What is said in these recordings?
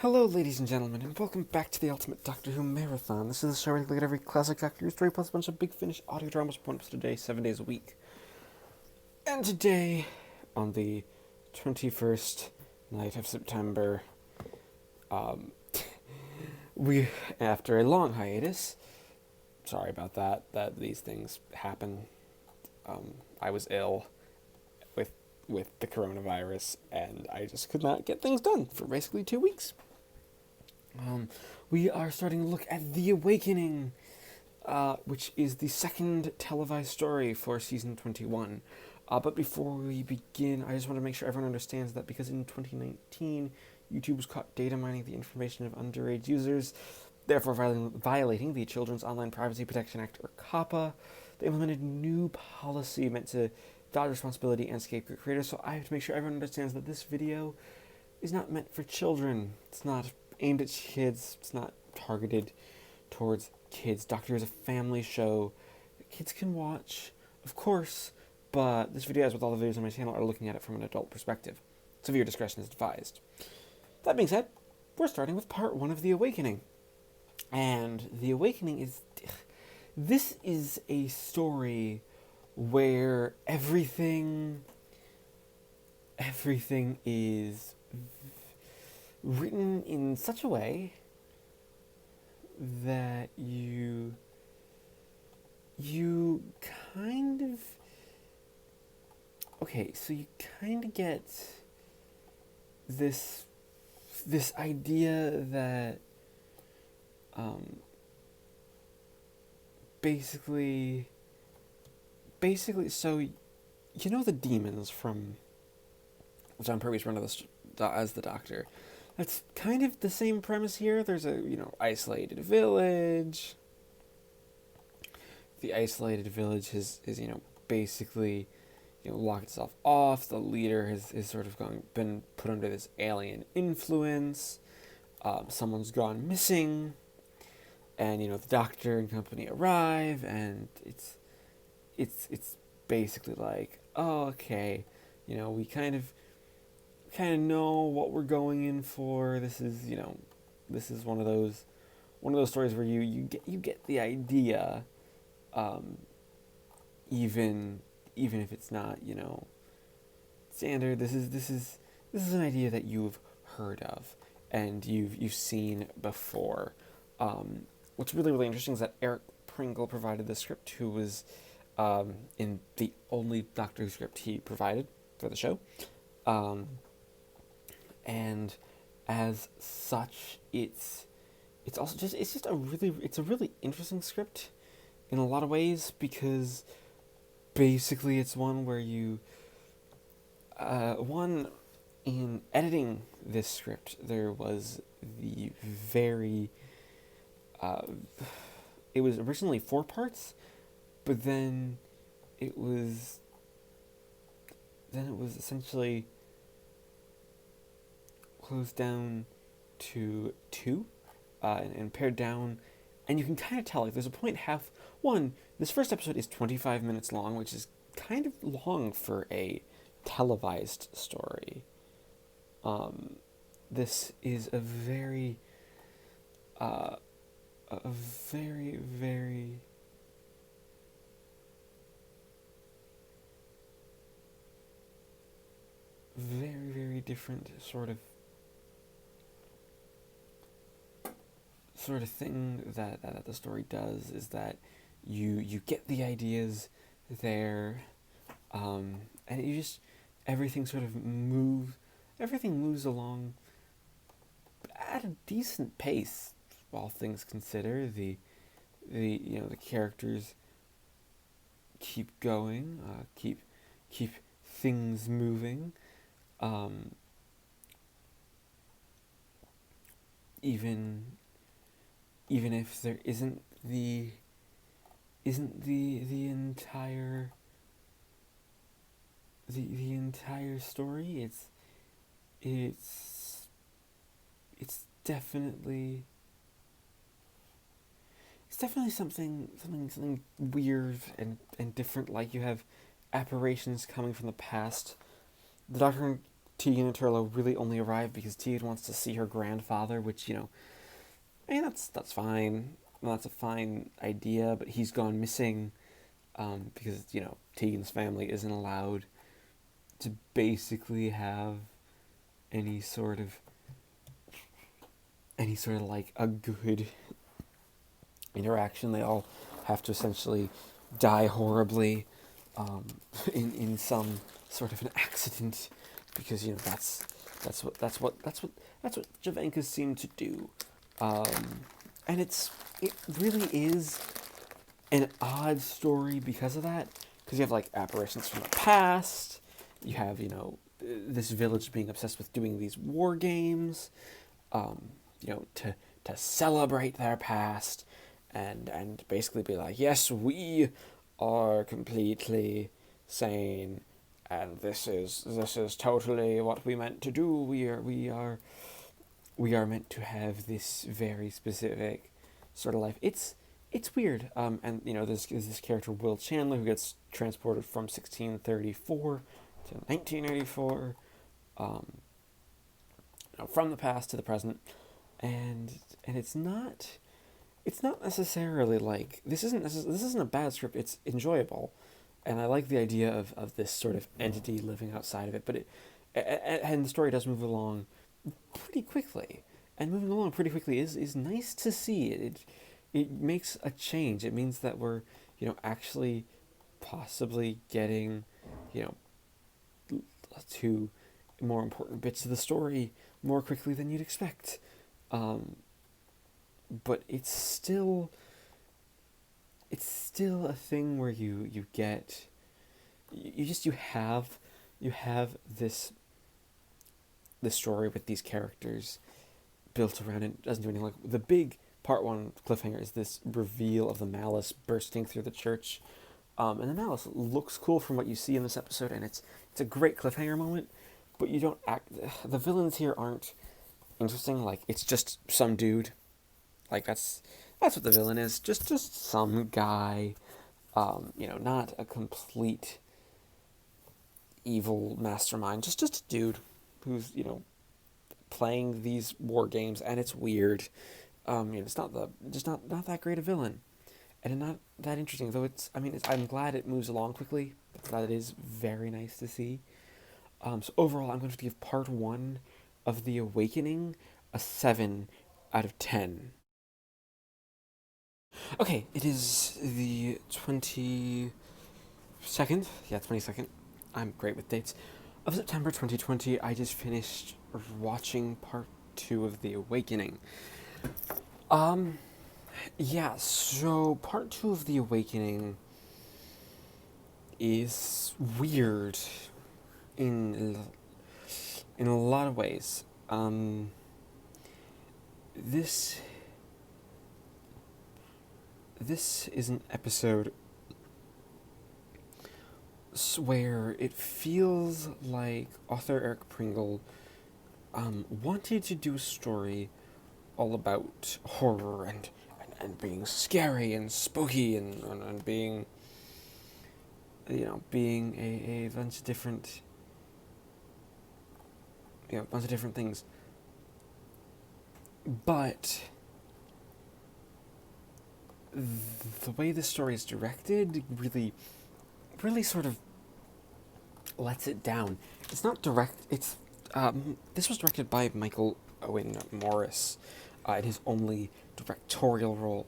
Hello, ladies and gentlemen, and welcome back to the Ultimate Doctor Who Marathon. This is the show where we look at every classic Doctor Who story plus a bunch of big finish audio dramas one episode a day, 7 days a week. And today, on the 21st night of September, um, we, after a long hiatus, sorry about that these things happen. I was ill with the coronavirus, and I just could not get things done for basically 2 weeks. We are starting to look at The Awakening, which is the second televised story for season 21. But before we begin, I just want to make sure everyone understands that because in 2019, YouTube was caught data mining the information of underage users, therefore violating the Children's Online Privacy Protection Act, or COPPA. They implemented new policy meant to dodge responsibility and scapegoat creators, so I have to make sure everyone understands that this video is not meant for children. It's not aimed at kids. It's not targeted towards kids. Doctor Who is a family show that kids can watch, of course, but this video, as with all the videos on my channel, are looking at it from an adult perspective. Severe discretion is advised. That being said, we're starting with part 1 of The Awakening. And The Awakening is... This is a story where everything is written in such a way that you kind of... Okay, so you kind of get this idea that basically, so you know the Daemons from John Pertwee's run of as the Doctor. That's kind of the same premise here. There's a isolated village. The isolated village is basically locked itself off. The leader has sort of been put under this alien influence. Someone's gone missing, and the Doctor and company arrive, and it's basically like, oh, okay, we kind of know what we're going in for. This is one of those stories where you get the idea, even if it's not standard. This is an idea that you've heard of and you've seen before. What's really interesting is that Eric Pringle provided the script, who was in the only Doctor Who script he provided for the show. And as such, it's a really interesting script in a lot of ways, because basically it's one where in editing this script, there was the very it was originally 4 parts, but then it was essentially closed down to 2, and pared down, and you can kind of tell, like, there's a point this first episode is 25 minutes long, which is kind of long for a televised story. This is a very very different sort of thing that the story does, is that you get the ideas there, and everything moves along at a decent pace, all things considered. The characters keep going, keep things moving, even if there isn't the entire story. It's definitely something weird and different. Like, you have apparitions coming from the past. The Doctor Tegan and Turlo really only arrive because Tegan wants to see her grandfather, which, I mean, that's fine. Well, that's a fine idea, but he's gone missing because, Tegan's family isn't allowed to basically have any sort of like a good interaction. They all have to essentially die horribly in some sort of an accident because that's what Javankas seem to do, and it really is an odd story because of that, because you have like apparitions from the past, you have this village being obsessed with doing these war games, to celebrate their past, and basically be like, yes, we are completely sane, and this is totally what we meant to do. We are meant to have this very specific sort of life. It's weird. And there's this character Will Chandler who gets transported from 1634 to 1984, from the past to the present, and it's not necessarily like this isn't a bad script. It's enjoyable, and I like the idea of this sort of entity living outside of it. But and the story does move along pretty quickly, and moving along pretty quickly is nice to see. It makes a change. It means that we're actually possibly getting to more important bits of the story more quickly than you'd expect. But it's still a thing where you have this story with these characters built around it. Doesn't do anything. Like the big part one cliffhanger is this reveal of the malice bursting through the church, and the malice looks cool from what you see in this episode, and it's a great cliffhanger moment. But you don't the villains here aren't interesting. Like, it's just some dude. Like, that's what the villain is. Just some guy. Not a complete evil mastermind. Just a dude who's playing these war games, and it's weird. It's not not that great a villain, and not that interesting. Though I'm glad it moves along quickly. That is very nice to see. So overall, I'm going to give part 1 of The Awakening a 7 out of 10. Okay, it is the 22nd. Yeah, 22nd. I'm great with dates. Of September 2020, I just finished watching part 2 of The Awakening. Yeah, so part 2 of The Awakening is weird in a lot of ways. This is an episode where it feels like author Eric Pringle wanted to do a story all about horror and being scary and spooky and being being a bunch of different things. But the way the story is directed really sort of lets it down. It's not direct. It's this was directed by Michael Owen Morris, in his only directorial role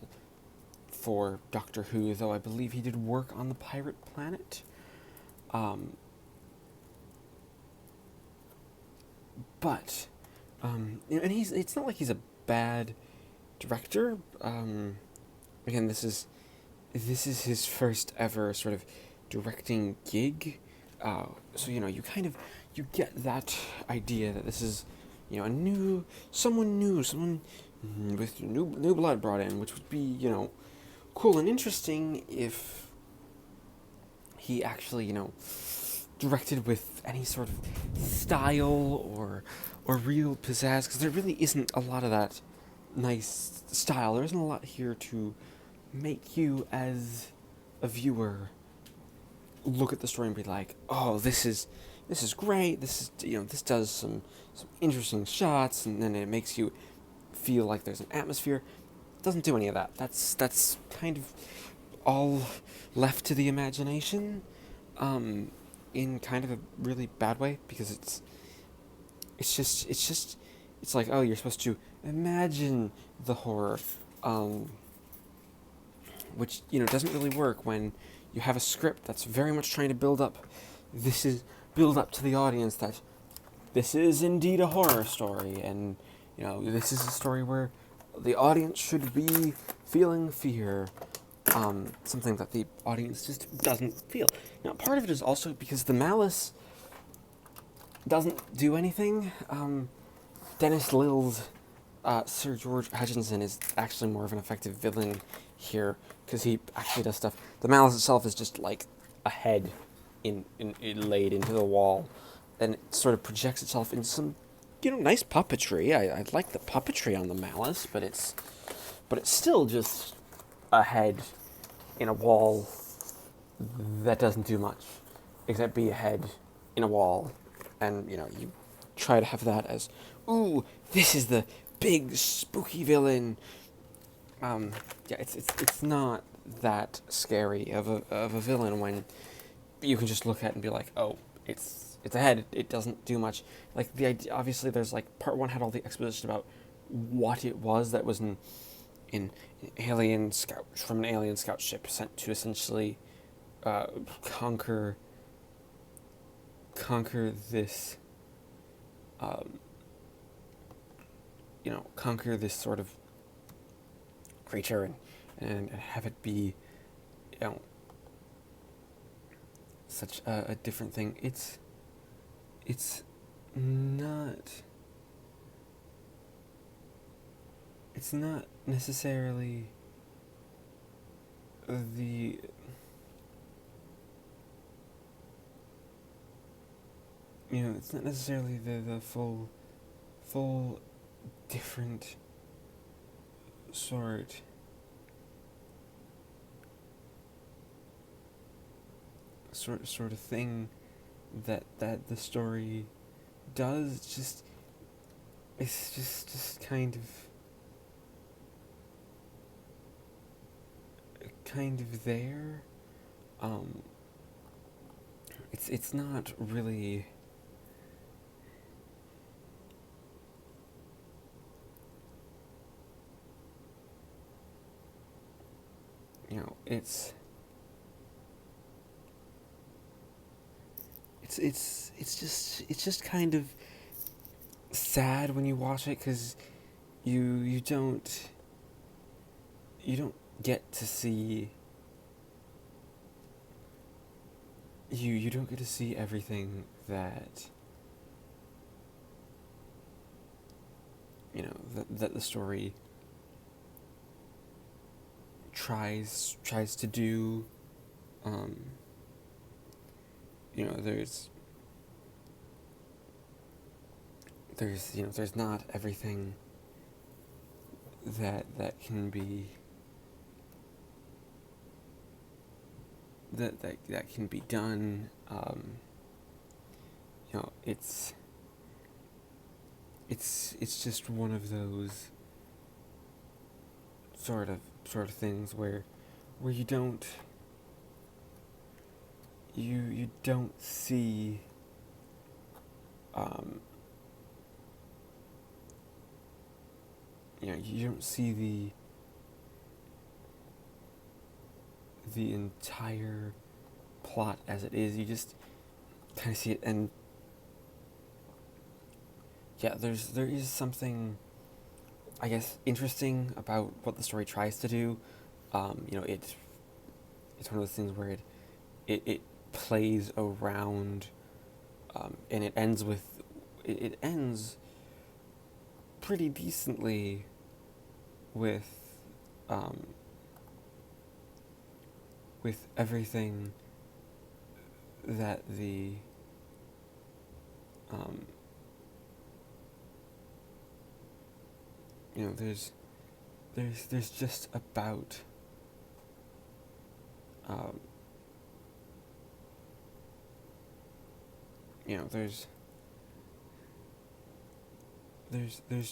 for Doctor Who, though I believe he did work on The Pirate Planet. But and it's not like he's a bad director. Again, this is his first ever sort of directing gig. So you get that idea that this is someone with new blood brought in, which would be cool and interesting if he actually directed with any sort of style or real pizzazz, because there really isn't a lot of that nice style. There isn't a lot here to make you as a viewer look at the story and be like, oh, this is this is great. This is, this does some interesting shots, and then it makes you feel like there's an atmosphere. It doesn't do any of that. That's kind of all left to the imagination, in kind of a really bad way, because it's like, oh, you're supposed to imagine the horror, which doesn't really work when you have a script that's very much trying to build up to the audience that this is indeed a horror story, and this is a story where the audience should be feeling fear, something that the audience just doesn't feel. Now, part of it is also because the malice doesn't do anything. Dennis Lil's Sir George Hutchinson is actually more of an effective villain here, because he actually does stuff. The malice itself is just like a head in laid into the wall, and it sort of projects itself in some nice puppetry. I like the puppetry on the malice, but it's still just a head in a wall that doesn't do much except be a head in a wall, and you try to have that as, ooh, this is the big spooky villain. It's not that scary of a villain when you can just look at it and be like, oh, it's a head. It doesn't do much. Like, the idea, obviously, there's like part one had all the exposition about what it was that was in alien scout, from an alien scout ship sent to essentially conquer this conquer this sort of creature, and have it be such a different thing. It's not necessarily the it's not necessarily the full different sort of thing that the story does. It's just kind of there. It's not really it's just kind of sad when you watch it, because you don't get to see you don't get to see everything that that the story tries to do. There's not everything that can be that can be done. It's just one of those sort of things where you don't see you don't see the entire plot as it is. You just kind of see it, and there is something, I guess, interesting about what the story tries to do. It's one of those things where it plays around, and it ends pretty decently with everything that there's just about you know, there's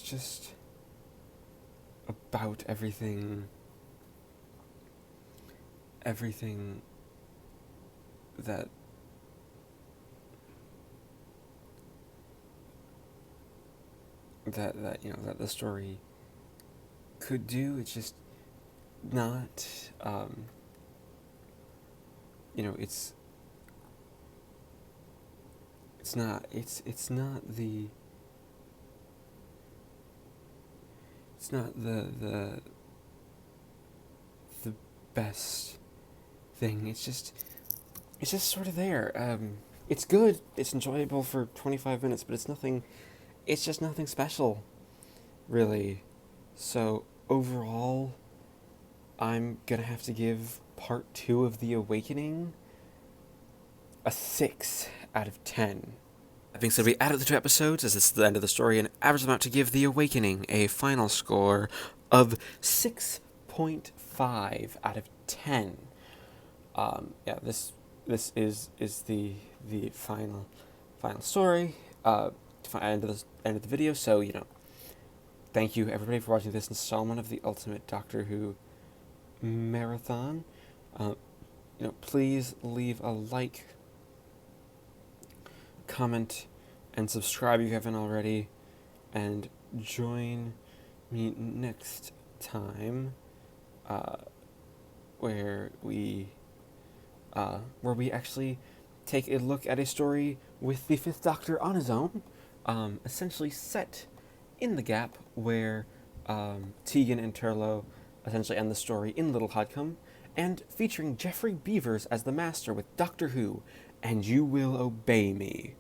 just about everything that that the story could do. It's just not, it's not the best thing. It's just sort of there. It's good. It's enjoyable for 25 minutes, but it's just nothing special, really. So overall, I'm gonna have to give part 2 of The Awakening a 6 out of 10. That being said, we added the 2 episodes, as this is the end of the story, and average them out to give The Awakening a final score of 6.5 out of 10. This is the final story. End of the video. So thank you everybody for watching this installment of the Ultimate Doctor Who Marathon. Please leave a like, comment, and subscribe if you haven't already, and join me next time, where we actually take a look at a story with the Fifth Doctor on his own, essentially set in the gap where Tegan and Turlough essentially end the story in Little Hodcombe, and featuring Geoffrey Beevers as the Master with Doctor Who, and You Will Obey Me.